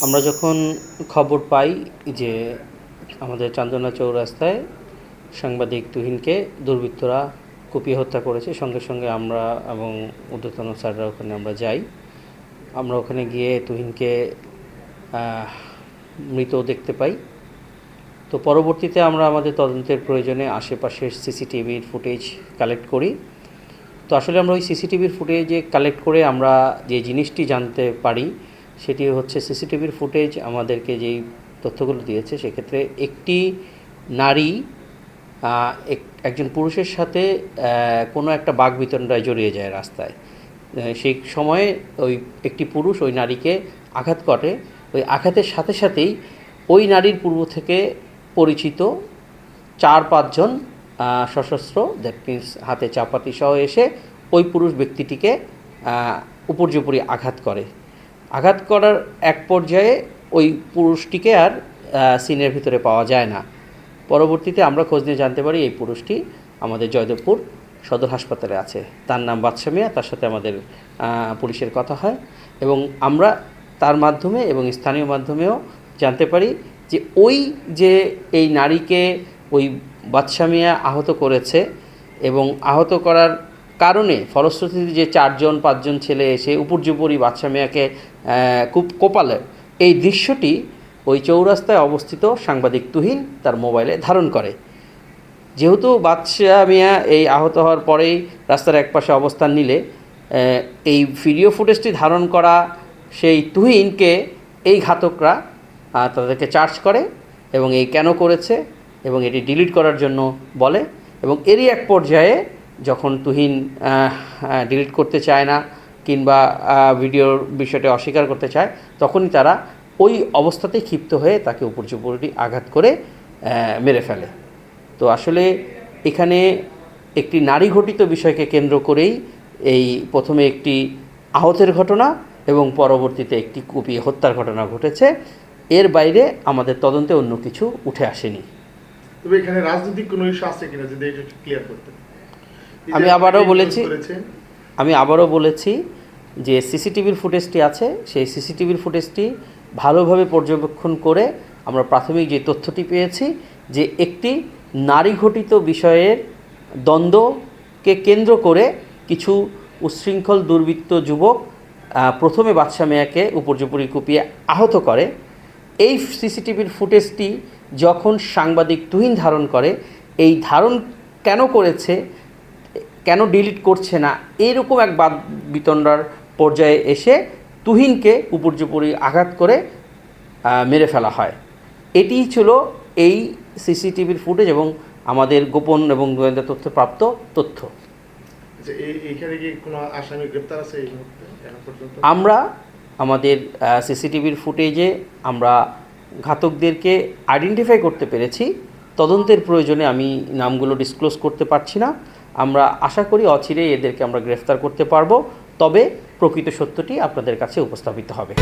আমরা যখন খবর পাই যে আমাদের চান্দনা চৌরাস্তায় সাংবাদিক তুহিনকে দুর্বৃত্তরা কুপিয়ে হত্যা করেছে, সঙ্গে সঙ্গে আমরা এবং ঊর্ধ্বতন স্যাররা ওখানে আমরা যাই। আমরা ওখানে গিয়ে তুহিনকে মৃত দেখতে পাই। তো পরবর্তীতে আমরা আমাদের তদন্তের প্রয়োজনে আশেপাশের সিসিটিভির ফুটেজ কালেক্ট করি। তো আসলে আমরা ওই সিসিটিভির ফুটেজে কালেক্ট করে আমরা যে জিনিসটি জানতে পারি সেটি হচ্ছে, সিসিটিভির ফুটেজ আমাদেরকে যেই তথ্যগুলো দিয়েছে সেক্ষেত্রে একটি নারী একজন পুরুষের সাথে কোনো একটা বাকবিতণ্ডায় জড়িয়ে যায় রাস্তায়। সেই সময়ে ওই একটি পুরুষ ওই নারীকে আঘাত করে। ওই আঘাতের সাথে সাথেই ওই নারীর পূর্ব থেকে পরিচিত 4-5 জন সশস্ত্র, দ্যাট মিনস হাতে চাপাতি সহ এসে ওই পুরুষ ব্যক্তিটিকে উপর্যুপরি আঘাত করে। আঘাত করার এক পর্যায়ে ওই পুরুষটিকে আর সিনের ভিতরে পাওয়া যায় না। পরবর্তীতে আমরা খোঁজ নিয়ে জানতে পারি এই পুরুষটি আমাদের জয়দেবপুর সদর হাসপাতালে আছে। তার নাম বাদশা মিয়া। তার সাথে আমাদের পুলিশের কথা হয় এবং আমরা তার মাধ্যমে এবং স্থানীয় মাধ্যমেও জানতে পারি যে ওই যে এই নারীকে ওই বাদশা মিয়া আহত করেছে এবং আহত করার কারণে ফলশ্রুতিতে যে 4-5 জন ছেলে এসে উপর্যুপরি বাদশা মিয়াকে খুব কোপালে, এই দৃশ্যটি ওই চৌরাস্তায় অবস্থিত সাংবাদিক তুহিন তার মোবাইলে ধারণ করে। যেহেতু বাদশা মিয়া এই আহত হওয়ার পরেই রাস্তার একপাশে অবস্থান নিলে এই ভিডিও ফুটেজটি ধারণ করা সেই তুহিনকে এই ঘাতকরা তাদেরকে চার্জ করে এবং এই কেন করেছে এবং এটি ডিলিট করার জন্য বলে। এবং এরই এক পর্যায়ে যখন তুহিন ডিলিট করতে চায় না কিংবা ভিডিওর বিষয়টি অস্বীকার করতে চায়, তখনই তারা ওই অবস্থাতেই ক্ষিপ্ত হয়ে তাকে উপর্যুপরি আঘাত করে মেরে ফেলে। তো আসলে এখানে একটি নারী ঘটিত বিষয়কে কেন্দ্র করেই এই প্রথমে একটি আহতের ঘটনা এবং পরবর্তীতে একটি কুপিয়ে হত্যার ঘটনা ঘটেছে। এর বাইরে আমাদের তদন্তে অন্য কিছু উঠে আসেনি। তবে এখানে রাজনৈতিক কোনো ইস্যু আছে কিনা যদি এটা ক্লিয়ার করতে। আমি আবারও বলেছি যে সিসিটিভির ফুটেজটি আছে, সেই সিসিটিভির ফুটেজটি ভালোভাবে পর্যবেক্ষণ করে আমরা প্রাথমিক যে তথ্যটি পেয়েছি যে একটি নারী ঘটিত বিষয়ের দ্বন্দ্বকে কেন্দ্র করে কিছু উচ্ছৃঙ্খল দুর্বৃত্ত যুবক প্রথমে বাদশা মিয়াকে উপর্যুপরি কুপিয়ে আহত করে। এই সিসিটিভির ফুটেজটি যখন সাংবাদিক তুহিন ধারণ করে, এই ধারণ কেন করেছে, কেন ডিলিট করছে না, এরকম এক বাদ বিতণ্ডার পর্যায়ে এসে তুহিনকে উপর্যুপরি আঘাত করে মেরে ফেলা হয়। এটিই ছিল এই সিসিটিভির ফুটেজ এবং আমাদের গোপন এবং গোয়েন্দা তথ্য প্রাপ্ত তথ্য। আমরা আমাদের সিসিটিভির ফুটেজে আমরা ঘাতকদেরকে আইডেন্টিফাই করতে পেরেছি। তদন্তের প্রয়োজনে আমি নামগুলো ডিসক্লোজ করতে পারছি না। আমরা আশা করি অচিরেই এদেরকে আমরা গ্রেফতার করতে পারবো, তবে প্রকৃত সত্যটি আপনাদের কাছে উপস্থাপিত হবে।